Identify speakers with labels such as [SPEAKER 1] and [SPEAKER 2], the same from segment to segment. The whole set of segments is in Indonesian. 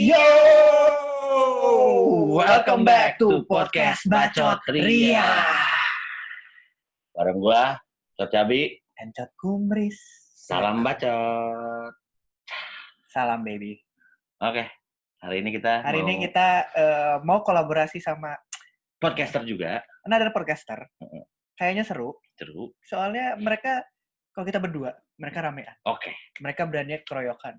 [SPEAKER 1] Yo, welcome back to podcast Bacot Ria.
[SPEAKER 2] Bareng gua, Cot Cabi.
[SPEAKER 1] Encot Kumris.
[SPEAKER 2] Salam bacot.
[SPEAKER 1] Salam baby.
[SPEAKER 2] Oke, hari ini kita
[SPEAKER 1] mau kolaborasi sama
[SPEAKER 2] podcaster juga.
[SPEAKER 1] another podcaster. Kayaknya seru. Soalnya mereka, kalau kita berdua, mereka ramean.
[SPEAKER 2] Oke.
[SPEAKER 1] Mereka berani keroyokan.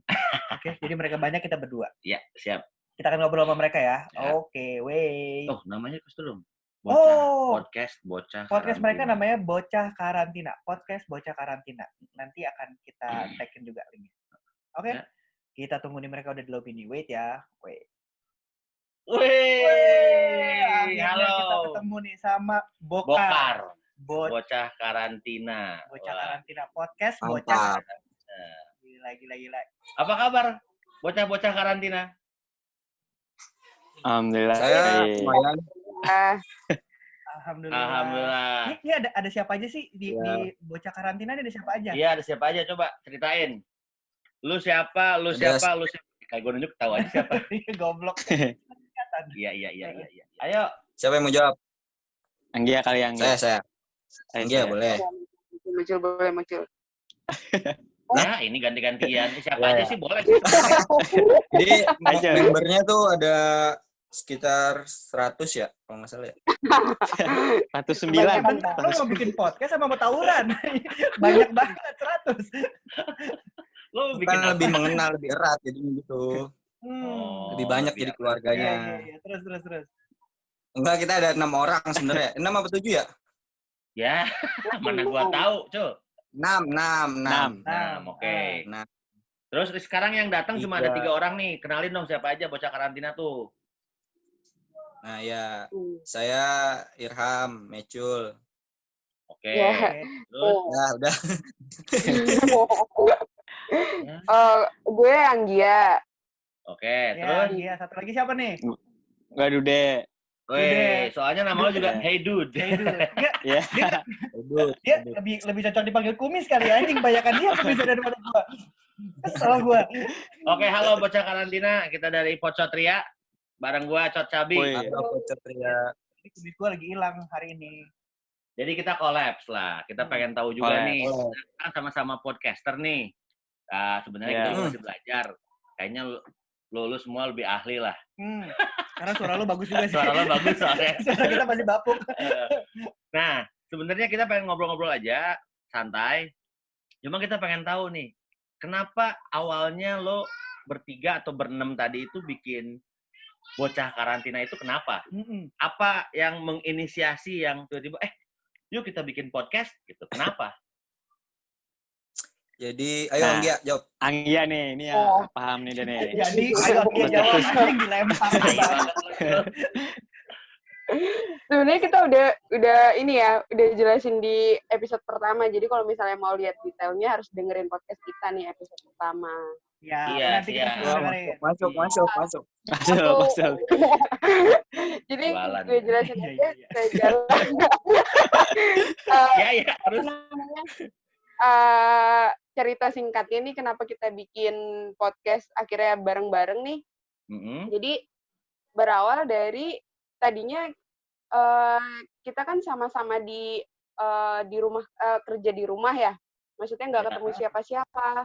[SPEAKER 1] Oke, jadi mereka banyak, kita berdua.
[SPEAKER 2] Ya, siap.
[SPEAKER 1] Kita akan ngobrol sama mereka ya.
[SPEAKER 2] Ya.
[SPEAKER 1] Oke, wey.
[SPEAKER 2] Oh, namanya kasih dulu dong. Podcast Bocah
[SPEAKER 1] Podcast
[SPEAKER 2] Karantina.
[SPEAKER 1] mereka namanya Bocah Karantina. Podcast Bocah Karantina. Nanti akan kita tag-in juga linknya. Oke?
[SPEAKER 2] Ya.
[SPEAKER 1] Kita tunggu nih, mereka udah di lobby nih. Wait ya. Wait. Akhirnya
[SPEAKER 2] Halo.
[SPEAKER 1] kita ketemu nih sama
[SPEAKER 2] Bokar.
[SPEAKER 1] Bocah
[SPEAKER 2] Bocah Karantina.
[SPEAKER 1] Karantina Podcast.
[SPEAKER 3] Mantap.
[SPEAKER 1] Bocah. Gila.
[SPEAKER 2] Apa kabar? Bocah-bocah karantina.
[SPEAKER 4] Alhamdulillah.
[SPEAKER 3] Saya lumayan.
[SPEAKER 1] Alhamdulillah. Ini ada siapa aja sih di
[SPEAKER 3] Ya.
[SPEAKER 1] Bocah Karantina? Ada siapa aja?
[SPEAKER 2] Iya, ada siapa aja? Coba ceritain. Lu siapa? Kayak gue nunjuk, tahu aja siapa.
[SPEAKER 1] Goblok.
[SPEAKER 2] Iya. Ayo.
[SPEAKER 3] Siapa yang mau jawab?
[SPEAKER 4] Anggia kali Anggia.
[SPEAKER 3] Saya. Anggia boleh.
[SPEAKER 5] Muncul.
[SPEAKER 2] Nah, ini ganti-gantian. Siapa
[SPEAKER 3] Ya,
[SPEAKER 2] aja
[SPEAKER 3] ya.
[SPEAKER 2] sih boleh.
[SPEAKER 3] Jadi
[SPEAKER 4] Aja.
[SPEAKER 3] membernya tuh ada sekitar 100 ya, kalau nggak salah ya.
[SPEAKER 4] 109.
[SPEAKER 1] Lo mau bikin podcast sama mau tawuran? Banyak banget, 100.
[SPEAKER 2] Lu bikin
[SPEAKER 3] Kan
[SPEAKER 2] apa?
[SPEAKER 3] lebih mengenal, lebih erat, jadi gitu.
[SPEAKER 2] Oh,
[SPEAKER 3] Lebih banyak jadi keluarganya.
[SPEAKER 1] Iya. Terus.
[SPEAKER 3] Enggak, kita ada 6 orang sebenarnya. 6 apa 7 ya?
[SPEAKER 2] Ya, mana gua tahu, Cuk.
[SPEAKER 3] 6.
[SPEAKER 2] Oke.
[SPEAKER 3] Nah,
[SPEAKER 2] Terus sekarang yang datang cuma ada 3
[SPEAKER 3] Tiga.
[SPEAKER 2] orang nih. Kenalin dong siapa aja bocah karantina tuh.
[SPEAKER 3] nah ya, saya Irham, Mecul.
[SPEAKER 2] Oke.
[SPEAKER 5] Ya.
[SPEAKER 2] Terus
[SPEAKER 3] Nah, udah.
[SPEAKER 5] Gue Anggia.
[SPEAKER 2] oke,
[SPEAKER 1] Ya,
[SPEAKER 2] terus
[SPEAKER 1] iya. Satu lagi siapa nih?
[SPEAKER 4] Enggak Dude.
[SPEAKER 2] weh, soalnya nama lo juga Hey Dude.
[SPEAKER 1] Hey, dulu.
[SPEAKER 5] Iya.
[SPEAKER 1] Dia lebih cocok dipanggil kumis kali ya. Anjing, banyakan dia kumis daripada gua. Kesel gua.
[SPEAKER 2] Oke, halo bocah karantina. Kita dari Bacot Ria. Bareng gua Cot Cabi.
[SPEAKER 4] Woi.
[SPEAKER 3] Halo, Bocot Ria.
[SPEAKER 1] Ini kumis gua lagi hilang hari ini.
[SPEAKER 2] Jadi kita kolaps lah. Kita pengen tahu juga
[SPEAKER 4] Kolaps.
[SPEAKER 2] nih. Kan sama-sama podcaster nih. Nah, sebenarnya
[SPEAKER 4] Iya.
[SPEAKER 2] kita juga masih belajar. Kayaknya lu semua lebih ahli lah.
[SPEAKER 1] Karena suara lu bagus juga sih.
[SPEAKER 2] Suara lo bagus soalnya.
[SPEAKER 1] Suara kita masih bapuk.
[SPEAKER 2] Nah, sebenarnya kita pengen ngobrol-ngobrol aja, santai. Cuma kita pengen tahu nih, kenapa awalnya lo bertiga atau berenam tadi itu bikin bocah karantina itu kenapa? Apa yang menginisiasi yang tiba-tiba, yuk kita bikin podcast gitu. Kenapa?
[SPEAKER 3] Jadi, ayo
[SPEAKER 4] Nah.
[SPEAKER 3] Anggia, jawab.
[SPEAKER 4] Anggia nih, ini ya
[SPEAKER 5] Oh.
[SPEAKER 4] paham nih dia nih.
[SPEAKER 1] Jadi, ayo dia jawab. Anjing dilempar.
[SPEAKER 5] Sebenarnya kita udah ini ya, udah jelasin di episode pertama. Jadi kalau misalnya mau lihat detailnya harus dengerin podcast kita nih episode pertama.
[SPEAKER 1] Ya,
[SPEAKER 2] Iya,
[SPEAKER 1] nanti kita
[SPEAKER 2] siap.
[SPEAKER 1] semua dengerin.
[SPEAKER 3] Masuk.
[SPEAKER 4] Masuk.
[SPEAKER 5] Jadi
[SPEAKER 2] Jualan.
[SPEAKER 5] gue jelasin
[SPEAKER 1] Iya,
[SPEAKER 5] aja
[SPEAKER 1] iya.
[SPEAKER 5] saya jalan.
[SPEAKER 2] Ya, harus.
[SPEAKER 5] Cerita singkatnya nih kenapa kita bikin podcast akhirnya bareng-bareng nih. Jadi berawal dari tadinya kita kan sama-sama di rumah, kerja di rumah ya. Maksudnya nggak ketemu siapa-siapa,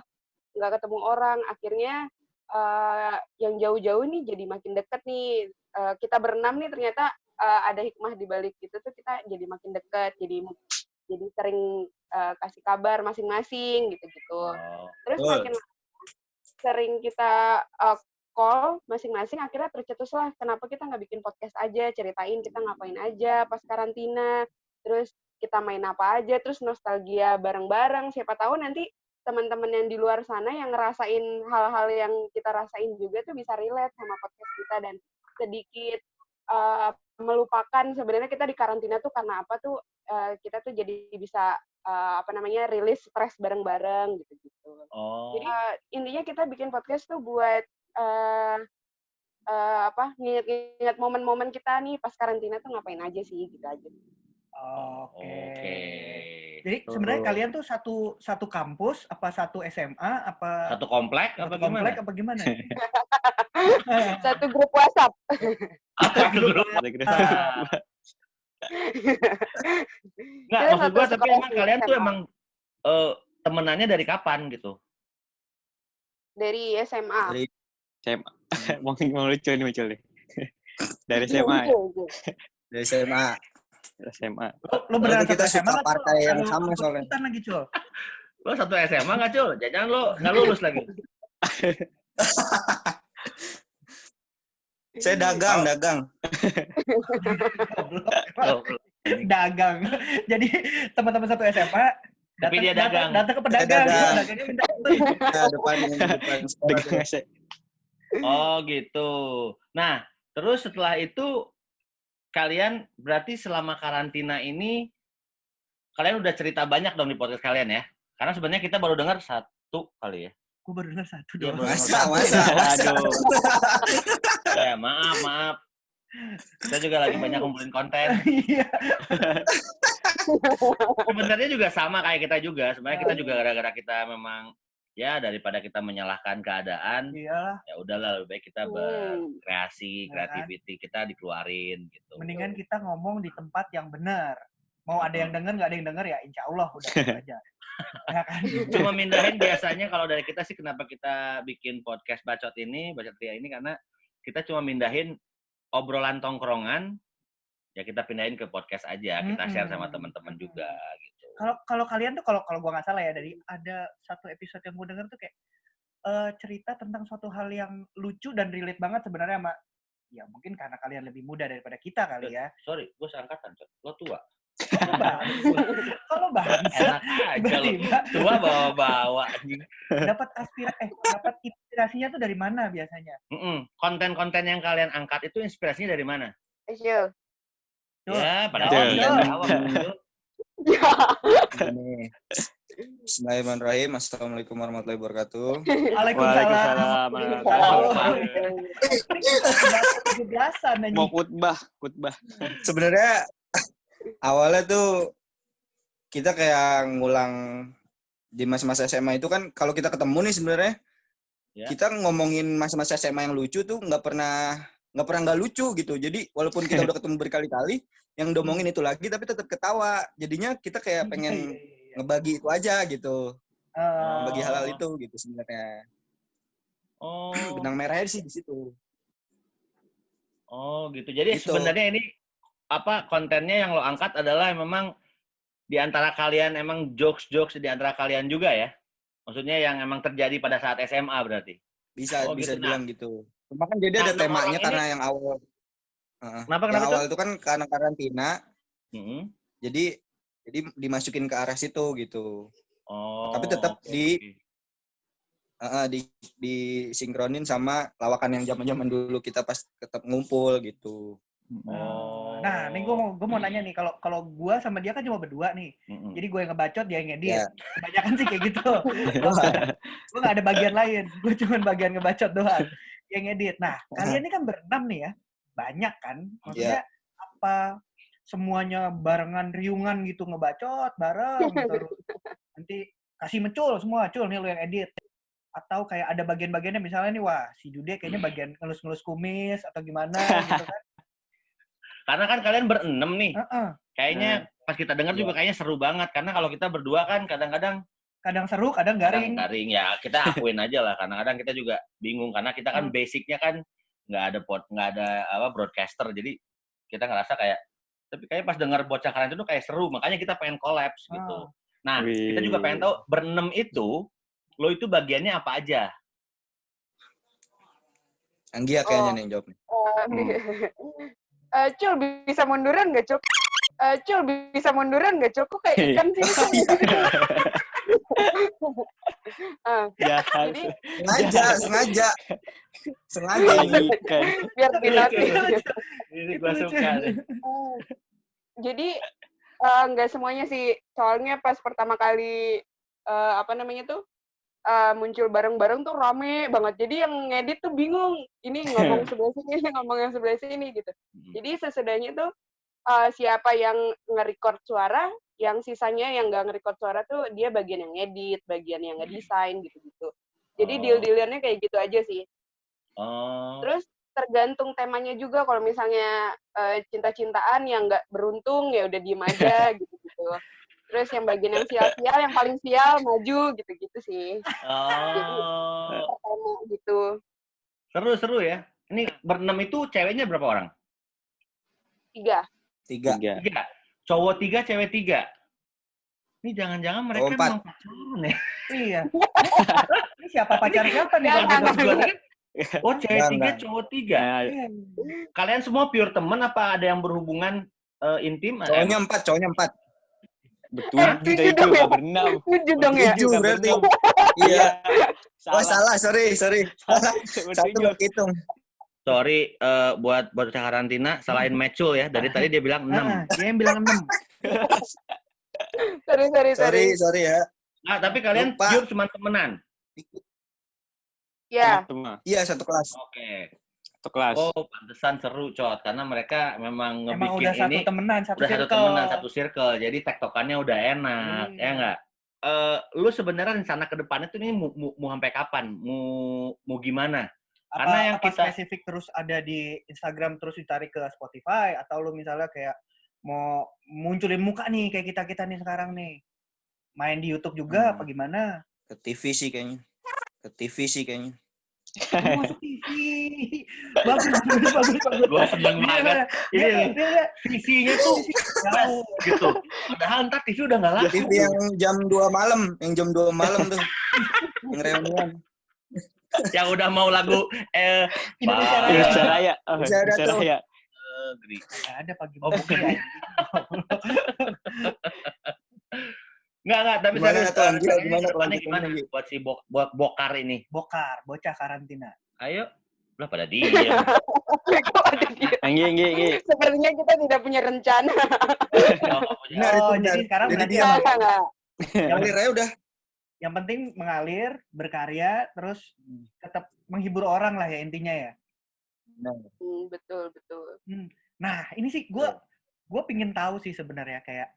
[SPEAKER 5] nggak ketemu orang. Akhirnya yang jauh-jauh nih jadi makin deket nih. Kita berenam nih ternyata ada hikmah di balik itu tuh, kita jadi makin deket. Jadi sering kasih kabar masing-masing gitu-gitu. Terus makin sering kita call masing-masing, akhirnya tercetuslah kenapa kita nggak bikin podcast aja, ceritain kita ngapain aja pas karantina, terus kita main apa aja, terus nostalgia bareng-bareng. Siapa tahu nanti teman-teman yang di luar sana yang ngerasain hal-hal yang kita rasain juga tuh bisa relate sama podcast kita dan sedikit melupakan sebenarnya kita di karantina tuh karena apa tuh, kita tuh jadi bisa rilis stres bareng-bareng gitu-gitu. Jadi intinya kita bikin podcast tuh buat nginget momen-momen kita nih pas karantina tuh ngapain aja sih gitu aja.
[SPEAKER 1] Oke. Jadi sebenarnya kalian tuh satu kampus, apa satu SMA, apa
[SPEAKER 2] Satu komplek apa
[SPEAKER 1] satu komplek
[SPEAKER 2] gimana?
[SPEAKER 1] apa gimana?
[SPEAKER 5] Satu grup WhatsApp.
[SPEAKER 2] Apa itu dulu? Nggak,
[SPEAKER 5] Kita
[SPEAKER 2] maksud
[SPEAKER 5] satu
[SPEAKER 2] gua tapi
[SPEAKER 5] sekolah
[SPEAKER 2] emang
[SPEAKER 5] di
[SPEAKER 2] kalian tuh
[SPEAKER 5] SMA.
[SPEAKER 2] emang temenannya dari kapan gitu?
[SPEAKER 5] Dari SMA.
[SPEAKER 3] Dari
[SPEAKER 4] SMA. Mau lucu nih muncul nih. Dari SMA ya?
[SPEAKER 3] dari SMA.
[SPEAKER 4] Dari SMA.
[SPEAKER 1] Lo beneran
[SPEAKER 3] Kita
[SPEAKER 1] satu SMA
[SPEAKER 3] suka
[SPEAKER 1] nggak,
[SPEAKER 3] partai
[SPEAKER 1] Cul?
[SPEAKER 3] yang
[SPEAKER 1] Kalau
[SPEAKER 3] sama soalnya.
[SPEAKER 1] ikutan lagi, Cul.
[SPEAKER 2] Lo satu SMA nggak, Cul? Jangan lo nggak lulus lagi.
[SPEAKER 3] Saya dagang.
[SPEAKER 2] Oh,
[SPEAKER 1] Dagang. Jadi teman-teman satu SMA
[SPEAKER 2] Tapi dia dagang.
[SPEAKER 1] datang ke pedagang.
[SPEAKER 3] dagang.
[SPEAKER 1] Pedagangnya minta
[SPEAKER 3] Nah, depan sekolah.
[SPEAKER 4] Dagang ngasih.
[SPEAKER 2] Oh gitu. Nah, terus setelah itu kalian berarti selama karantina ini kalian udah cerita banyak dong di podcast kalian ya? Karena sebenarnya kita baru dengar satu kali ya.
[SPEAKER 1] Gue baru dengar satu
[SPEAKER 2] Iya,
[SPEAKER 1] doang.
[SPEAKER 3] Masa.
[SPEAKER 4] Aduh.
[SPEAKER 2] Ya, maaf. Kita juga lagi banyak ngumpulin konten.
[SPEAKER 1] Iya.
[SPEAKER 2] Sebenarnya juga sama kayak kita juga. Sebenarnya kita juga gara-gara kita memang ya daripada kita menyalahkan keadaan,
[SPEAKER 1] Iyalah.
[SPEAKER 2] ya udahlah lebih baik kita berkreasi,
[SPEAKER 1] Ya kan?
[SPEAKER 2] creativity kita dikeluarin gitu.
[SPEAKER 1] Mendingan kita ngomong di tempat yang benar. Mau ada yang denger, nggak ada yang denger ya insya Allah udah gitu aja. Ya kan?
[SPEAKER 2] Cuma mindahin biasanya kalau dari kita sih kenapa kita bikin podcast Bacot Ria ini karena kita cuma mindahin obrolan tongkrongan, ya kita pindahin ke podcast aja, kita share sama teman-teman juga gitu.
[SPEAKER 1] Kalau kalian tuh kalau gua nggak salah ya, dari ada satu episode yang gua denger tuh kayak cerita tentang suatu hal yang lucu dan relate banget sebenarnya sama, ya mungkin karena kalian lebih muda daripada kita kali ya.
[SPEAKER 2] Sorry, gue seangkatan, lo tua.
[SPEAKER 1] Kalau bangsa
[SPEAKER 2] Enak aja lo, tua bawa-bawa.
[SPEAKER 1] dapat inspirasinya tuh dari mana biasanya?
[SPEAKER 2] Konten-konten yang kalian angkat itu inspirasinya dari mana?
[SPEAKER 5] Asyik.
[SPEAKER 2] Ya, pada
[SPEAKER 1] Jawab.
[SPEAKER 3] Bismillahirrahmanirrahim. Assalamualaikum warahmatullahi wabarakatuh.
[SPEAKER 1] Waalaikumsalam.
[SPEAKER 4] Waalaikumsalam. Mau khutbah.
[SPEAKER 3] Sebenarnya awalnya tuh kita kayak ngulang di masa-masa SMA itu kan kalau kita ketemu nih sebenarnya kita ngomongin masa-masa SMA yang lucu tuh nggak pernah nggak lucu gitu. Jadi walaupun kita udah ketemu berkali-kali yang domongin itu lagi tapi tetap ketawa. Jadinya kita kayak pengen ngebagi itu aja gitu. Ngebagi hal-hal itu gitu sebenarnya. Benang merahnya sih di situ.
[SPEAKER 2] Oh gitu. Jadi
[SPEAKER 3] gitu.
[SPEAKER 2] Sebenarnya ini kontennya yang lo angkat adalah memang di antara kalian emang jokes di antara kalian juga ya? Maksudnya yang emang terjadi pada saat SMA berarti?
[SPEAKER 3] Bisa
[SPEAKER 2] gitu.
[SPEAKER 3] dibilang gitu. Cuma kan jadi ada temanya karena yang awal.
[SPEAKER 2] Kenapa
[SPEAKER 3] yang awal itu kan karena karantina. Jadi dimasukin ke arah situ gitu. Tapi tetap disinkronin sama lawakan yang zaman-zaman dulu kita pas tetap ngumpul gitu.
[SPEAKER 1] Nah, nih gue mau nanya nih, kalau gue sama dia kan cuma berdua nih, jadi gue yang ngebacot, dia yang ngedit. Kebanyakan sih kayak gitu. Gue nggak ada bagian lain, gue cuma bagian ngebacot doang, yang ngedit. Nah, kalian ini kan berenam nih ya, banyak kan? Maksudnya apa semuanya barengan riungan gitu ngebacot bareng, terus nanti kasih mencul semua, cul nih lo yang edit. Atau kayak ada bagian-bagiannya misalnya nih, wah si Dude kayaknya bagian ngelus-ngelus kumis atau gimana gitu kan.
[SPEAKER 2] Karena kan kalian berenam nih. Kayaknya pas kita dengar juga kayaknya seru banget. Karena kalau kita berdua kan kadang
[SPEAKER 1] seru, kadang garing.
[SPEAKER 2] Ya kita akuin aja lah. Kadang-kadang kita juga bingung karena kita kan basicnya kan nggak ada broadcaster. Jadi kita ngerasa tapi kayak pas dengar bocah kalian itu kayak seru. Makanya kita pengen collapse gitu. Nah, kita juga pengen tahu berenam itu lo itu bagiannya apa aja?
[SPEAKER 3] Anggia kayaknya nih yang jawabnya.
[SPEAKER 5] Cul, bisa munduran nggak, Cul? Cul, bisa munduran nggak, Cul? Kok kayak ikan sih?
[SPEAKER 3] Sengaja.
[SPEAKER 5] Biar dilatih.
[SPEAKER 2] Ini gue suka deh.
[SPEAKER 5] Jadi, nggak semuanya sih. Soalnya pas pertama kali, muncul bareng-bareng tuh rame banget. Jadi yang ngedit tuh bingung. Ini ngomong sebelah sini, ngomong yang sebelah sini gitu. Jadi sesudahnya tuh siapa yang nge-record suara, yang sisanya yang nggak nge-record suara tuh dia bagian yang ngedit, bagian yang ngedesain gitu-gitu. Jadi deal-dealannya kayak gitu aja sih. Terus tergantung temanya juga. Kalau misalnya cinta-cintaan yang nggak beruntung ya udah diem aja gitu-gitu. Terus yang bagian yang sial-sial, yang paling sial maju gitu-gitu sih. Jadi tema gitu.
[SPEAKER 2] Seru ya. Ini berenam itu ceweknya berapa orang?
[SPEAKER 5] 3.
[SPEAKER 3] 3.
[SPEAKER 2] Cowok 3, cewek 3. Ini jangan-jangan mereka memang pacaran ya?
[SPEAKER 1] Iya. Ini siapa pacar siapa nih kalau gitu?
[SPEAKER 2] Oh, cewek 3, cowok 3. Kalian semua pure temen apa ada yang berhubungan intim?
[SPEAKER 3] Cowoknya 4.
[SPEAKER 4] Betul, itu nggak berenam.
[SPEAKER 5] 7 dong ya?
[SPEAKER 3] 7 berarti. Iya. Oh, salah, sorry. Satu nggak hitung.
[SPEAKER 2] Sorry, buat bocah karantina, salahin Mecul ya. Dari tadi dia bilang 6.
[SPEAKER 1] Dia yang bilang 6.
[SPEAKER 5] Sorry
[SPEAKER 3] ya.
[SPEAKER 2] Nah, tapi kalian pure cuma temenan?
[SPEAKER 5] Iya.
[SPEAKER 3] Iya, satu kelas.
[SPEAKER 2] Oke.
[SPEAKER 4] Satu kelas.
[SPEAKER 2] Oh, pantesan seru, Cot. Karena mereka memang ngebikin
[SPEAKER 1] udah
[SPEAKER 2] ini.
[SPEAKER 1] Satu temenan,
[SPEAKER 2] satu circle. Jadi tektokannya udah enak, ya nggak? Lu sebenarnya rencana ke depannya tuh ini mau sampai kapan? Mau gimana? Karena yang kita
[SPEAKER 1] spesifik terus ada di Instagram terus ditarik ke Spotify atau lu misalnya kayak mau munculin muka nih kayak kita nih sekarang nih. Main di YouTube juga apa gimana?
[SPEAKER 3] Ke TV sih kayaknya.
[SPEAKER 1] Masuk TV. Bagus.
[SPEAKER 2] Gua seneng banget. Ini visinya tuh jauh gitu. Padahal ntar TV udah nggak laku.
[SPEAKER 3] TV yang jam 2 malam tuh. Yang reunian.
[SPEAKER 2] Yang udah mau lagu
[SPEAKER 1] Indonesia
[SPEAKER 4] Raya. Indonesia Raya.
[SPEAKER 1] Ada pagi
[SPEAKER 2] Enggak, tapi
[SPEAKER 3] gimana
[SPEAKER 2] buat si Bokar ini?
[SPEAKER 1] Bocah karantina.
[SPEAKER 2] Ayo, lah pada dia.
[SPEAKER 4] Anggi.
[SPEAKER 5] Sepertinya kita tidak punya rencana.
[SPEAKER 1] Jadi sekarang
[SPEAKER 3] jadi
[SPEAKER 1] dia
[SPEAKER 3] ngalir aja udah.
[SPEAKER 1] Yang penting mengalir, berkarya, terus tetap menghibur orang lah ya intinya ya.
[SPEAKER 5] Betul.
[SPEAKER 1] Nah, ini sih gue pingin tahu sih sebenarnya kayak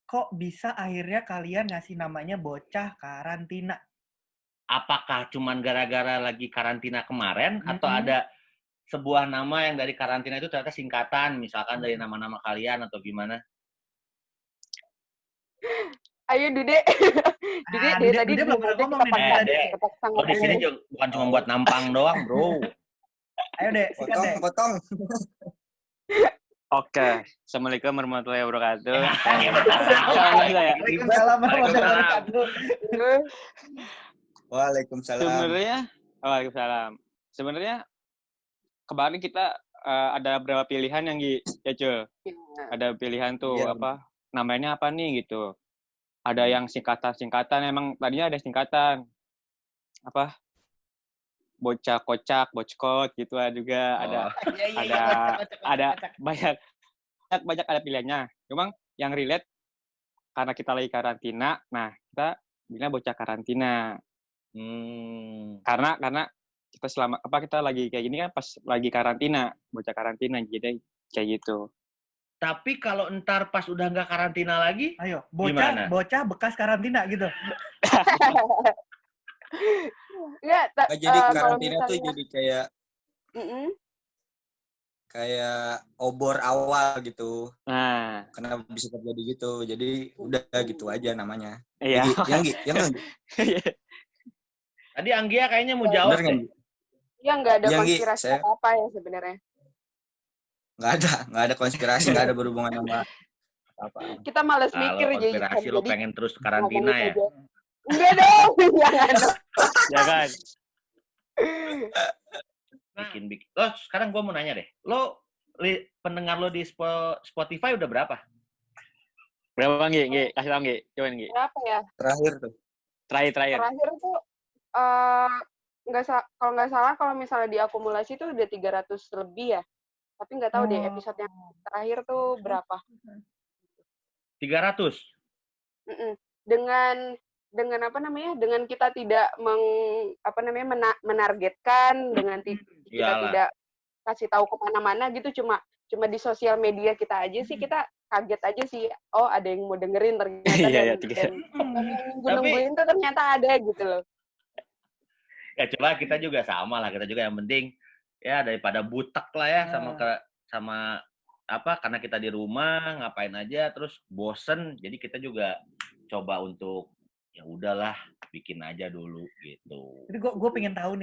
[SPEAKER 1] kok bisa akhirnya kalian ngasih namanya Bocah Karantina?
[SPEAKER 2] Apakah cuman gara-gara lagi karantina kemarin atau ada sebuah nama yang dari karantina itu ternyata singkatan, misalkan dari nama-nama kalian atau gimana?
[SPEAKER 5] Ayo Dude. Tadi
[SPEAKER 1] belum pernah ngomong nih.
[SPEAKER 2] Oh, di sini bukan cuma buat nampang doang, bro.
[SPEAKER 1] Ayo Dek, sikat Dek.
[SPEAKER 3] Potong.
[SPEAKER 4] Oke, Assalamualaikum warahmatullahi wabarakatuh.
[SPEAKER 1] Waalaikumsalam warahmatullahi wabarakatuh.
[SPEAKER 3] Waalaikumsalam.
[SPEAKER 4] Sebenarnya kemarin kita ada beberapa pilihan yang Cul. Ada pilihan tuh namanya apa nih gitu. Ada yang singkatan, emang tadinya ada singkatan. Bocah kocak, bockot gitu juga ada banyak ada pilihannya. Cuma yang relate karena kita lagi karantina, nah kita bilang Bocah Karantina. Karena kita kita lagi kayak gini kan pas lagi karantina, Bocah Karantina jadi kayak gitu.
[SPEAKER 2] Tapi kalau ntar pas udah nggak karantina lagi,
[SPEAKER 1] ayo bocah bekas karantina gitu.
[SPEAKER 3] Jadi karantina tuh jadi kayak obor awal gitu.
[SPEAKER 4] Nah,
[SPEAKER 3] kenapa bisa terjadi gitu? Jadi udah gitu aja namanya.
[SPEAKER 4] Iya.
[SPEAKER 3] Yang
[SPEAKER 2] Tadi Anggia kayaknya mau jawab deh.
[SPEAKER 5] Ya nggak ada konspirasi apa ya sebenarnya.
[SPEAKER 3] Nggak ada konspirasi, nggak ada berhubungan sama apa.
[SPEAKER 5] Kita malas mikir
[SPEAKER 2] jadi. Konspirasi lo pengen terus karantina ya?
[SPEAKER 5] Enggak dong,
[SPEAKER 4] jangan.
[SPEAKER 2] Bikin. Lo sekarang gue mau nanya deh. Pendengar lo di Spotify udah berapa?
[SPEAKER 4] Berapa Nggi? Kasih tau Nggi. Coba Nggi.
[SPEAKER 5] Berapa ya?
[SPEAKER 3] Terakhir tuh.
[SPEAKER 4] Terakhir
[SPEAKER 5] tuh kalau nggak salah kalau misalnya diakumulasi tuh udah 300 lebih ya. Tapi nggak tahu deh episode yang terakhir tuh berapa.
[SPEAKER 2] 300?
[SPEAKER 5] Dengan apa namanya? Dengan kita tidak menargetkan, dengan kita tidak kasih tahu kemana-mana gitu, cuma di sosial media kita aja sih kita kaget aja sih. Oh, ada yang mau dengerin ternyata dan nungguin tuh ternyata ada gitu loh.
[SPEAKER 2] Ya coba kita juga sama lah, kita juga yang penting ya daripada butek lah ya sama apa, karena kita di rumah ngapain aja terus bosen, jadi kita juga coba untuk ya udahlah bikin aja dulu gitu.
[SPEAKER 1] Tapi gue pengen tahu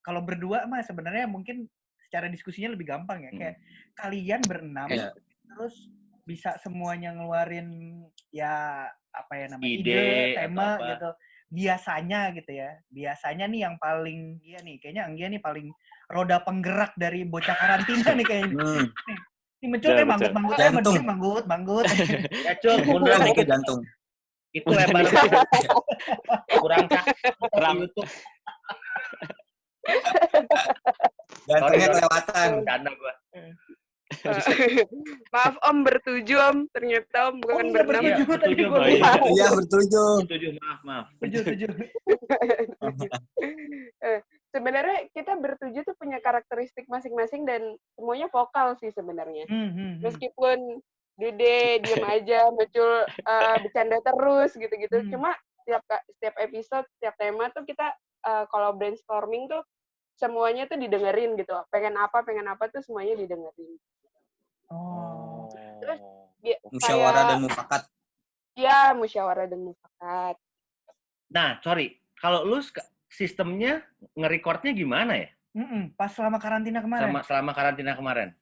[SPEAKER 1] kalau berdua mah sebenarnya mungkin secara diskusinya lebih gampang ya, kayak kalian berenam terus bisa semuanya ngeluarin ya apa ya namanya ide tema gitu. Biasanya nih yang paling kayaknya Anggia nih paling roda penggerak dari bocah karantina nih kayaknya. Ini Mencul kayak manggut.
[SPEAKER 2] Ya Cul, munduran dikit
[SPEAKER 3] jantung.
[SPEAKER 2] Itu lebar kurang YouTube.
[SPEAKER 3] Jantungnya kelewatan.
[SPEAKER 2] Canda gua.
[SPEAKER 5] Maaf Om, bertujuh Om. Ternyata Om bukan berenam.
[SPEAKER 3] Iya, bertujuh.
[SPEAKER 2] Maaf.
[SPEAKER 1] Bertujuh.
[SPEAKER 5] Sebenarnya kita bertujuh tuh punya karakteristik masing-masing dan semuanya vokal sih sebenarnya. Meskipun Dede diem aja, Mencul bercanda terus gitu-gitu. Cuma setiap episode, setiap tema tuh kita kalau brainstorming tuh semuanya tuh didengerin gitu. Pengen apa tuh semuanya didengerin.
[SPEAKER 1] Oh.
[SPEAKER 5] Terus
[SPEAKER 3] musyawarah dan mufakat.
[SPEAKER 5] Iya, musyawarah dan mufakat.
[SPEAKER 2] Nah, sorry. Kalau lu sistemnya nge-recordnya gimana ya?
[SPEAKER 1] Pas selama karantina kemarin.
[SPEAKER 2] Selama karantina kemarin.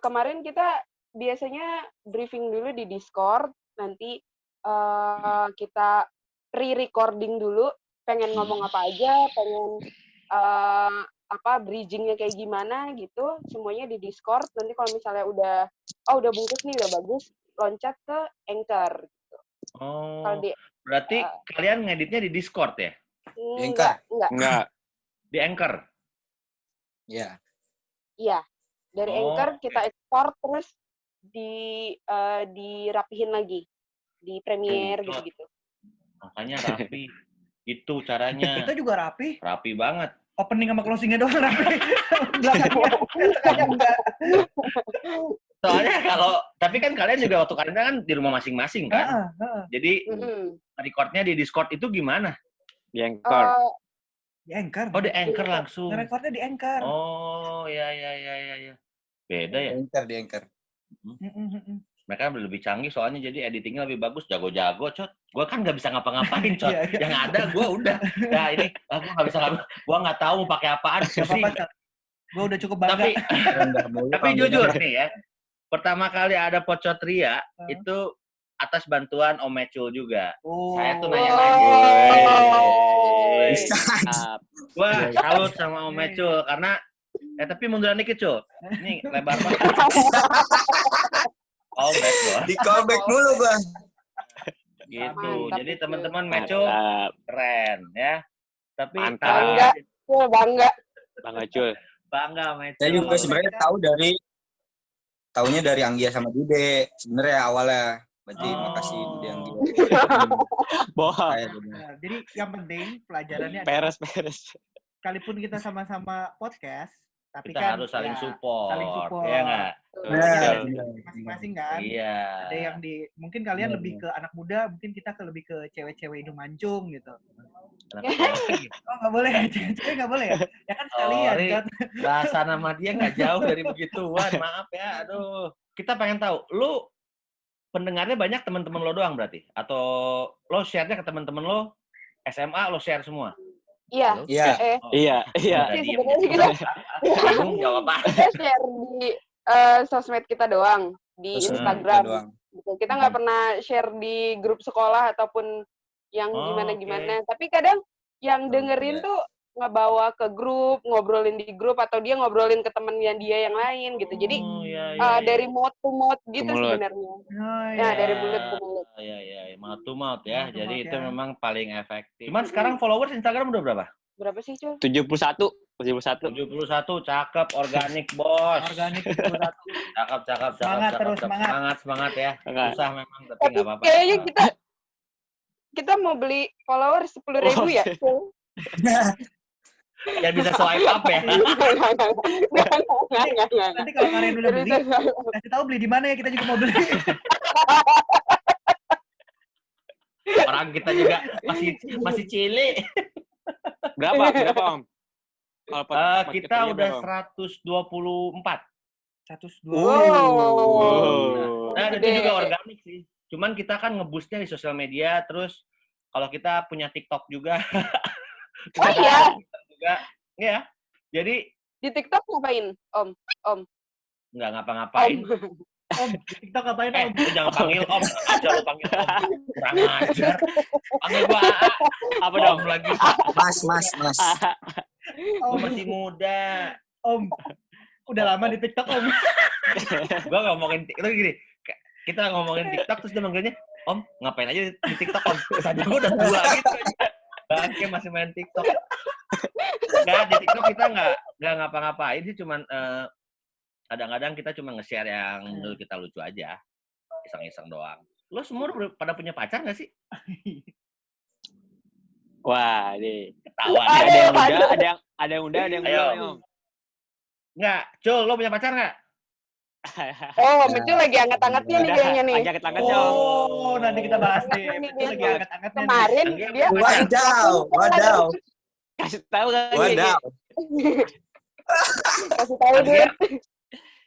[SPEAKER 5] Kemarin kita biasanya briefing dulu di Discord. Nanti kita pre-recording dulu. Pengen ngomong apa aja, pengen bridging-nya kayak gimana gitu, semuanya di Discord. Nanti kalau misalnya udah bungkus nih, udah bagus, loncat ke Anchor gitu.
[SPEAKER 2] Oh. Berarti kalian ngeditnya di Discord ya?
[SPEAKER 5] Enggak.
[SPEAKER 2] Di Anchor.
[SPEAKER 3] Iya.
[SPEAKER 5] Iya. Dari Anchor kita ekspor terus dirapihin lagi di Premiere gitu-gitu.
[SPEAKER 2] Makanya rapi. Itu caranya.
[SPEAKER 1] Kita juga rapi.
[SPEAKER 2] Rapi banget.
[SPEAKER 1] Opening sama closing-nya doang rapi. Belakangnya enggak.
[SPEAKER 2] Soalnya tapi kan kalian juga waktu karantina kan di rumah masing-masing kan? Jadi recordnya di Discord itu gimana?
[SPEAKER 4] Di Anchor.
[SPEAKER 1] Di Anchor.
[SPEAKER 2] Oh, di Anchor langsung.
[SPEAKER 1] Recordnya di Anchor.
[SPEAKER 2] Oh, ya. Beda ya?
[SPEAKER 3] Di Anchor.
[SPEAKER 2] Mereka lebih canggih soalnya jadi editingnya lebih bagus, jago-jago, Cot. Gue kan nggak bisa ngapa-ngapain, Cot. Yang ada gue udah. Ya ini, gue nggak bisa, gue nggak tahu mau pakai apaan.
[SPEAKER 1] Gue udah cukup bangga.
[SPEAKER 2] Tapi jujur nih ya, pertama kali ada Pocotria itu atas bantuan Om Mencul juga. Saya tuh nanya-nanya. Gue salut sama Om Mencul karena tapi munduran dikit, Cul. Ini lebar banget. Callback, Bos.
[SPEAKER 3] Di callback mulu, Bang.
[SPEAKER 2] Gitu. Jadi teman-teman Mencul keren ya. Tapi
[SPEAKER 5] bangga.
[SPEAKER 2] Bangga Mencul.
[SPEAKER 3] Saya juga sebenarnya taunya dari Anggia sama Dude sebenarnya awalnya. Berarti makasih Dude Anggia.
[SPEAKER 1] Jadi yang penting pelajarannya
[SPEAKER 4] peres.
[SPEAKER 1] Sekalipun kita sama-sama podcast, tapi
[SPEAKER 2] kita
[SPEAKER 1] kan
[SPEAKER 2] harus saling support.
[SPEAKER 1] Iya
[SPEAKER 2] nggak?
[SPEAKER 1] Masing-masing kan.
[SPEAKER 2] Iya.
[SPEAKER 1] Ada yang mungkin kalian lebih ke anak muda, mungkin kita lebih ke cewek-cewek hidung mancung gitu. Oh nggak boleh, cewek nggak boleh ya? Ya kan sekalian.
[SPEAKER 2] Rasa nama dia nggak jauh dari begituan, maaf ya. Aduh, kita pengen tahu, lu pendengarnya banyak teman-teman lo doang berarti? Atau lo share-nya ke teman-teman lo SMA lo share semua?
[SPEAKER 5] Iya.
[SPEAKER 4] Iya.
[SPEAKER 5] Sebenarnya kita
[SPEAKER 2] jawab apa?
[SPEAKER 5] Kita share di sosmed kita doang, di Instagram. Gitu. Kita nggak pernah share di grup sekolah ataupun yang gimana-gimana. Tapi kadang yang dengerin tuh ngebawa ke grup, ngobrolin di grup, atau dia ngobrolin ke temennya dia yang lain gitu. Jadi dari mouth to mouth gitu sebenarnya. Dari mulut ke mulut.
[SPEAKER 2] Mouth to mouth ya. Jadi itu memang paling efektif. Cuman sekarang followers Instagram udah berapa?
[SPEAKER 5] Berapa sih, Cul?
[SPEAKER 4] 71.
[SPEAKER 2] 71, cakep, organik, Bos.
[SPEAKER 1] Organik 71.
[SPEAKER 2] Cakep. Semangat ya. Susah memang, tapi nggak apa-apa.
[SPEAKER 5] Kayaknya kita mau beli followers 10.000 ya, Cul?
[SPEAKER 2] Yang bisa swipe up ya.
[SPEAKER 1] Nanti kalau kalian udah beli, kasih tahu beli di mana ya, kita juga mau beli.
[SPEAKER 2] Orang kita juga masih cilik.
[SPEAKER 4] Berapa Om? Kalau
[SPEAKER 2] kita udah 124.
[SPEAKER 1] 120.
[SPEAKER 2] Nah, itu juga organik sih. Cuman kita kan nge-boostnya di sosial media, terus kalau kita punya TikTok juga.
[SPEAKER 5] Oh iya?
[SPEAKER 2] Juga, ya. Jadi
[SPEAKER 5] di TikTok ngapain, Om?
[SPEAKER 2] Nggak ngapa-ngapain.
[SPEAKER 1] Om, di TikTok ngapain, Om?
[SPEAKER 2] Lu jangan panggil Om. Aja lu panggil Om. Kurang ajar. Panggil gua AA.
[SPEAKER 4] Apa dong?
[SPEAKER 2] Lagi.
[SPEAKER 3] Mas.
[SPEAKER 2] Gua masih muda.
[SPEAKER 1] Om, udah lama di TikTok, Om.
[SPEAKER 2] Gua ngomongin TikTok gini. Kita ngomongin TikTok terus dia manggilnya, Om, ngapain aja di TikTok, Om? Kesannya gua udah tua gitu aja. Bangke masih main TikTok. Nggak, di TikTok kita nggak ngapa-ngapain sih, cuman kadang-kadang kita cuma nge-share yang menurut kita lucu aja. Iseng-iseng doang. Lo semua pada punya pacar nggak sih?
[SPEAKER 4] Wah, nih.
[SPEAKER 2] Ketawa.
[SPEAKER 4] Ada yang muda, ada yang muda, ada yang
[SPEAKER 2] Ayo.
[SPEAKER 4] Om.
[SPEAKER 2] Nggak, Cul, lo punya pacar nggak?
[SPEAKER 5] Oh, itu lagi anget-angetnya nih kayaknya nih.
[SPEAKER 4] Lagi anget-angetnya, Om.
[SPEAKER 1] Oh, nanti kita bahas deh. Itu lagi anget-angetnya.
[SPEAKER 5] Kemarin dia
[SPEAKER 3] Wadaw.
[SPEAKER 4] Kasih tahu kan?
[SPEAKER 3] Wadaw.
[SPEAKER 5] kasih tahu dia.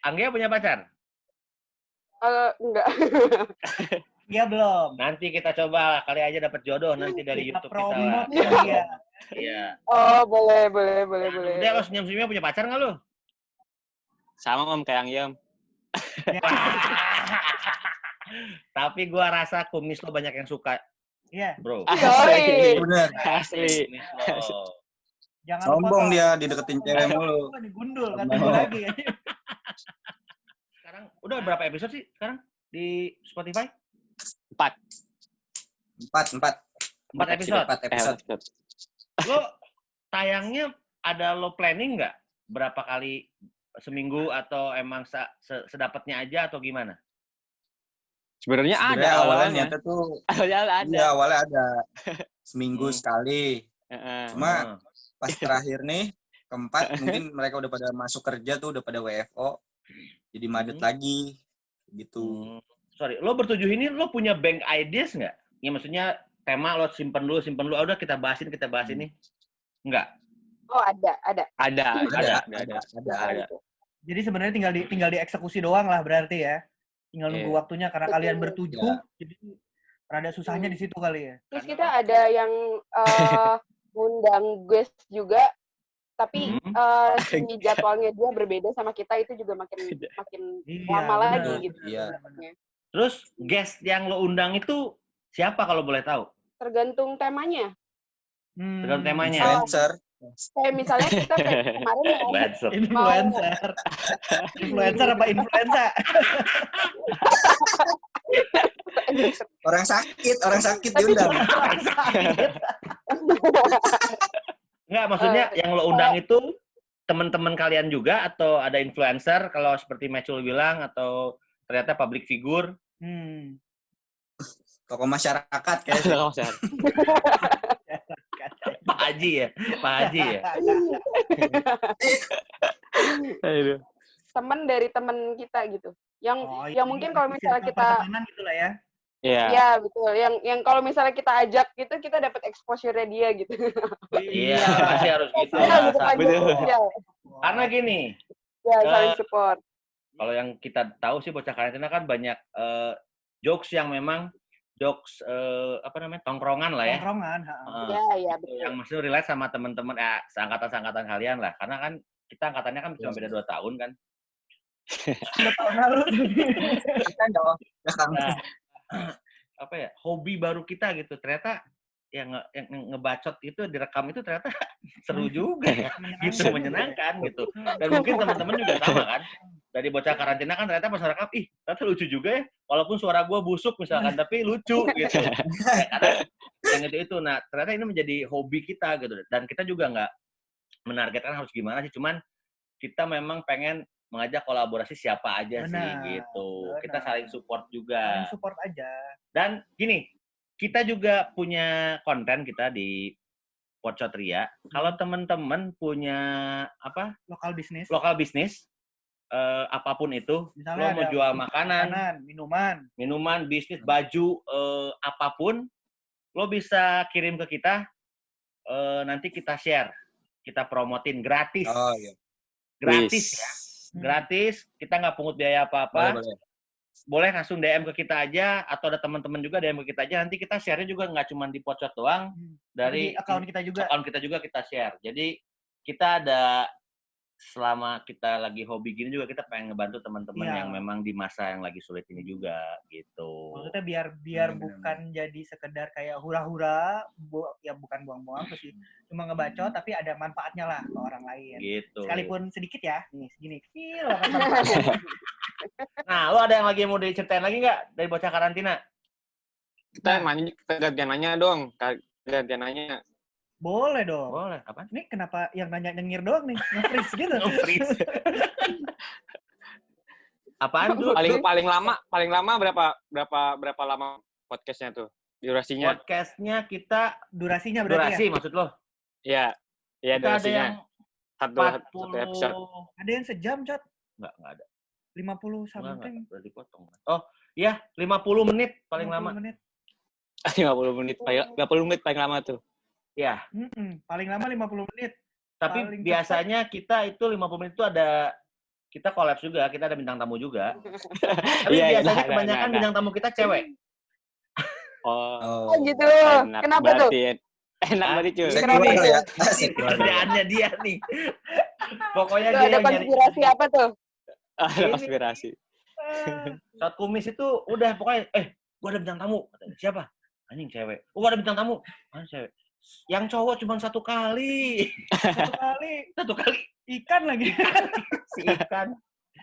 [SPEAKER 2] Anggia punya pacar?
[SPEAKER 5] Enggak.
[SPEAKER 1] Iya belum.
[SPEAKER 2] Nanti kita coba kali aja dapat jodoh nanti dari
[SPEAKER 1] Kita
[SPEAKER 2] YouTube kita lah.
[SPEAKER 1] promote ya.
[SPEAKER 2] Iya.
[SPEAKER 5] Oh, boleh.
[SPEAKER 2] Udah lo senyum-senyumnya punya pacar nggak lo?
[SPEAKER 4] Sama Om kayak Angyam.
[SPEAKER 2] Tapi gua rasa kumis lo banyak yang suka,
[SPEAKER 1] Iya.
[SPEAKER 2] bro.
[SPEAKER 5] Yoi.
[SPEAKER 3] Bener.
[SPEAKER 4] Asli.
[SPEAKER 2] Kumis lo.
[SPEAKER 1] Jangan
[SPEAKER 3] Sombong
[SPEAKER 1] lupa,
[SPEAKER 3] dia dideketin cewek mulu.
[SPEAKER 1] Gundul kata gue lagi.
[SPEAKER 2] Sekarang udah berapa episode sih sekarang di Spotify?
[SPEAKER 4] 4
[SPEAKER 2] episode.
[SPEAKER 3] 4 episode.
[SPEAKER 2] Lo tayangnya ada lo planning nggak? Berapa kali seminggu atau emang sedapatnya aja atau gimana?
[SPEAKER 4] Sebenarnya ada
[SPEAKER 3] awalnya niatnya tuh.
[SPEAKER 4] Awalnya ada.
[SPEAKER 3] Iya, awalnya ada. Seminggu sekali. Cuma pas terakhir nih, keempat, mungkin mereka udah pada masuk kerja tuh, udah pada WFO. Jadi madet lagi. Gitu.
[SPEAKER 2] Sorry, lo bertujuh ini lo punya bank ideas nggak? Ya maksudnya tema lo simpen dulu. Udah kita bahas ini. Enggak?
[SPEAKER 5] Oh, ada.
[SPEAKER 4] Ada.
[SPEAKER 1] Jadi sebenarnya tinggal dieksekusi doang lah berarti ya. Tinggal nunggu waktunya karena kalian bertujuh. Jadi rada susahnya di situ kali ya.
[SPEAKER 5] Terus kita ada yang ngundang guest juga, tapi si jadwalnya dia berbeda sama kita, itu juga makin lama lagi gitu.
[SPEAKER 3] Iya.
[SPEAKER 2] Terus guest yang lo undang itu siapa kalau boleh tahu?
[SPEAKER 5] Tergantung temanya.
[SPEAKER 2] Tergantung temanya.
[SPEAKER 3] Influencer.
[SPEAKER 5] Kayak misalnya kita kemarin
[SPEAKER 1] Influencer apa influenza?
[SPEAKER 3] Orang sakit diundang.
[SPEAKER 2] Enggak, maksudnya yang lo undang itu teman-teman kalian juga atau ada influencer kalau seperti Mecul bilang atau ternyata public figure?
[SPEAKER 3] Tokoh masyarakat kayaknya.
[SPEAKER 2] Pak Haji ya?
[SPEAKER 5] Temen dari temen kita gitu. Yang mungkin kalau misalnya kita
[SPEAKER 1] gitu lah ya.
[SPEAKER 5] Iya, betul. Yang kalau misalnya kita ajak gitu, kita dapat exposure-nya dia gitu.
[SPEAKER 2] Iya, pasti harus gitu. Karena gini.
[SPEAKER 5] Ya, saling support.
[SPEAKER 2] Kalau yang kita tahu sih bocah karantina kan banyak jokes yang memang jokes tongkrongan lah ya.
[SPEAKER 1] Tongkrongan,
[SPEAKER 5] Iya, betul.
[SPEAKER 2] Yang maksudnya relate sama teman-teman seangkatan kalian lah. Karena kan kita angkatannya kan cuma beda 2 tahun kan.
[SPEAKER 1] 2 tahun lalu.
[SPEAKER 2] Hobi baru kita gitu. Ternyata yang ngebacot itu direkam itu ternyata seru juga ya. Gitu, menyenangkan gitu. Dan mungkin teman-teman juga sama kan. Dari bocah karantina kan ternyata pas rekam, ternyata lucu juga ya. Walaupun suara gue busuk misalkan, tapi lucu gitu. Karena yang itu. Nah, ternyata ini menjadi hobi kita gitu. Dan kita juga nggak menargetkan harus gimana sih. Cuman kita memang pengen mengajak kolaborasi siapa aja sih gitu. Kita saling support juga.
[SPEAKER 1] Saling support aja. Dan
[SPEAKER 2] gini, kita juga punya konten kita di Podcotria. Kalau teman-teman punya
[SPEAKER 1] lokal bisnis,
[SPEAKER 2] apapun itu,
[SPEAKER 1] misalnya
[SPEAKER 2] lo mau jual makanan, minuman, bisnis, baju, apapun, lo bisa kirim ke kita nanti kita share, kita promotin gratis.
[SPEAKER 3] Oh iya.
[SPEAKER 2] Gratis ya. Gratis, kita nggak pungut biaya apa-apa. Boleh langsung DM ke kita aja, atau ada teman-teman juga DM ke kita aja. Nanti kita share-nya juga nggak cuma di Pocot doang, dari
[SPEAKER 1] akun kita juga.
[SPEAKER 2] Akun kita juga kita share. Jadi kita ada, selama kita lagi hobi gini juga kita pengen ngebantu teman-teman yang memang di masa yang lagi sulit ini juga gitu.
[SPEAKER 1] Maksudnya biar bukan jadi sekedar kayak hura-hura, ya bukan buang-buang terus sih, cuma ngebacot tapi ada manfaatnya lah ke orang lain.
[SPEAKER 2] Gitu.
[SPEAKER 1] Sekalipun sedikit ya, nih segini kecil.
[SPEAKER 2] Nah, lo ada yang lagi mau diceritain lagi nggak dari bocah karantina?
[SPEAKER 4] Kita gantian nanya dong, gantian nanya.
[SPEAKER 1] Boleh dong.
[SPEAKER 2] Boleh. Apa?
[SPEAKER 1] Ini kenapa yang nanya nyengir doang nih? Nge-freeze gitu.
[SPEAKER 2] Nge-freeze. Apaan tuh?
[SPEAKER 4] Paling lama berapa lama podcastnya tuh? Durasinya?
[SPEAKER 2] Podcastnya kita
[SPEAKER 1] durasinya berarti
[SPEAKER 2] durasi maksud lo?
[SPEAKER 4] Iya. Iya, durasinya.
[SPEAKER 2] Satu
[SPEAKER 4] episode.
[SPEAKER 1] Ada yang sejam, Cot?
[SPEAKER 2] Enggak ada.
[SPEAKER 1] 50 something.
[SPEAKER 2] Enggak dipotong. Oh, iya, 50 menit paling
[SPEAKER 1] 50
[SPEAKER 2] lama.
[SPEAKER 4] 50 menit paling lama tuh.
[SPEAKER 2] Ya.
[SPEAKER 1] Paling lama 50 menit.
[SPEAKER 2] Tapi paling biasanya kita itu 50 menit itu ada, kita collab juga, kita ada bintang tamu juga. Tapi biasanya kebanyakan bintang tamu kita cewek.
[SPEAKER 4] Oh
[SPEAKER 5] gitu. Kenapa tuh?
[SPEAKER 4] Enak banget cuy.
[SPEAKER 2] Kerjaannya dia nih. Pokoknya
[SPEAKER 5] tuh,
[SPEAKER 2] dia
[SPEAKER 5] ada konspirasi apa tuh?
[SPEAKER 4] Ada konspirasi.
[SPEAKER 2] Saat kumis itu udah pokoknya, gua ada bintang tamu. Siapa? Anjing cewek. Gua ada bintang tamu. Anjing cewek. Yang cowok cuma satu kali. Satu kali. Ikan lagi. Si ikan.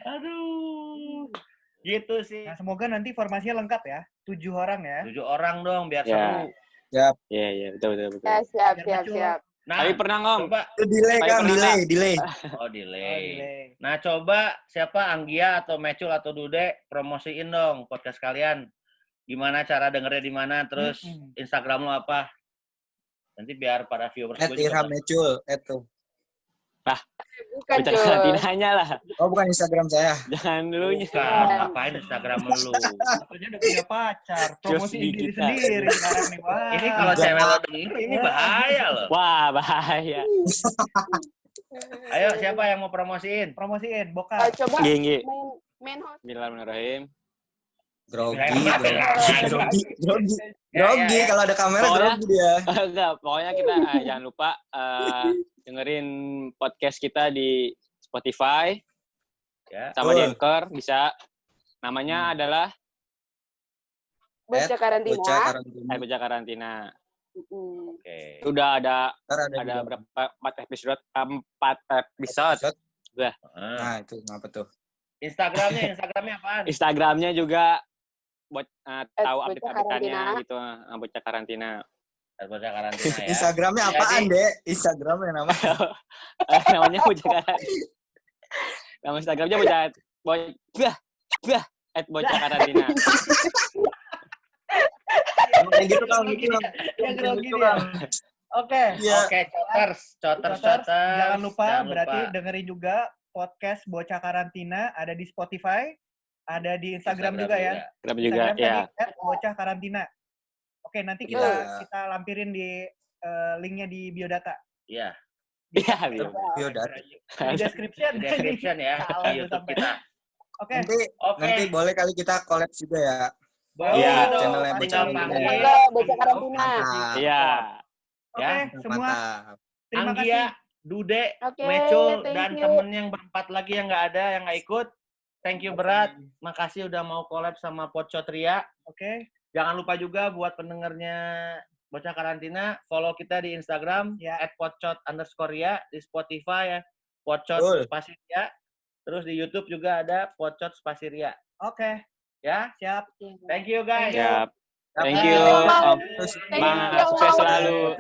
[SPEAKER 2] Aduh. Gitu sih.
[SPEAKER 1] Nah, semoga nanti formasinya lengkap ya. 7 orang ya.
[SPEAKER 2] 7 orang dong biar seru.
[SPEAKER 3] Siap.
[SPEAKER 4] Iya, betul.
[SPEAKER 5] Ya, siap.
[SPEAKER 2] Nah,
[SPEAKER 4] tapi pernah
[SPEAKER 2] coba.
[SPEAKER 3] Delay.
[SPEAKER 2] Oh, delay. Nah, coba siapa Anggia atau Mecul atau Dude promosiin dong podcast kalian. Gimana cara dengernya di mana, terus Instagram lo apa? Nanti biar para viewers gue juga.
[SPEAKER 3] Irham Mecul, itu.
[SPEAKER 5] Bukan
[SPEAKER 4] Bocah karantinanya lah.
[SPEAKER 3] Oh, bukan Instagram saya.
[SPEAKER 4] Jangan dulunya.
[SPEAKER 2] Ngapain Instagram lu?
[SPEAKER 1] Maksudnya udah punya pacar, promosiin diri sendiri sekarang nih. Wah.
[SPEAKER 2] Ini kalau cewek lo denger ini bahaya loh.
[SPEAKER 4] Wah, bahaya.
[SPEAKER 2] Ayo, siapa yang mau promosiin?
[SPEAKER 1] Promosiin, Bokar.
[SPEAKER 5] Coba main host.
[SPEAKER 4] Bismillahirrahmanirrahim.
[SPEAKER 3] Grogi. Kalau ada kamera grogi dia.
[SPEAKER 4] Enggak, pokoknya kita jangan lupa dengerin podcast kita di Spotify sama di Anchor bisa. Namanya adalah
[SPEAKER 5] Bocah Karantina.
[SPEAKER 4] Bocah Karantina.
[SPEAKER 2] Oke.
[SPEAKER 4] Udah ada berapa 4 episode. Udah.
[SPEAKER 3] Nah, itu apa tuh?
[SPEAKER 2] Instagramnya apaan?
[SPEAKER 4] Instagramnya juga buat tahu
[SPEAKER 5] Karantina.
[SPEAKER 4] update-update-nya gitu, Bocah Karantina.
[SPEAKER 2] Bocah Karantina ya.
[SPEAKER 3] Instagramnya apaan, Dek? Instagramnya namanya.
[SPEAKER 4] Namanya Bocah Karantina. Nama Instagramnya Bocah Karantina.
[SPEAKER 3] Kayak gitu kan.
[SPEAKER 1] Oke,
[SPEAKER 2] Coters.
[SPEAKER 1] Jangan lupa berarti dengerin juga podcast Bocah Karantina, ada di Spotify, ada di Instagram juga ya.
[SPEAKER 4] Instagram juga ya.
[SPEAKER 1] Bocah Karantina. Oke, nanti kita lampirin di linknya di biodata.
[SPEAKER 2] Iya.
[SPEAKER 3] Biodata.
[SPEAKER 1] Di description
[SPEAKER 2] ya di YouTube kita.
[SPEAKER 1] Oke.
[SPEAKER 3] Nanti boleh kali kita collab juga ya.
[SPEAKER 2] Boleh dong.
[SPEAKER 3] Channelnya
[SPEAKER 5] Bocah Karantina.
[SPEAKER 4] Iya.
[SPEAKER 1] Oke, semua. Terima
[SPEAKER 2] Anggia, Dude, Mecul, dan temen yang berempat lagi yang nggak ada, yang nggak ikut. Thank you berat. Makasih udah mau collab sama Pocot Ria.
[SPEAKER 1] Oke.
[SPEAKER 2] Jangan lupa juga buat pendengarnya Bocah Karantina, follow kita di Instagram @pocot_ria, di Spotify ya Pocot Spasiria. Terus di YouTube juga ada Pocot Spasiria.
[SPEAKER 1] Oke.
[SPEAKER 2] Ya,
[SPEAKER 1] siap.
[SPEAKER 2] Thank you guys.
[SPEAKER 4] Siap. Thank you. Sukses selalu.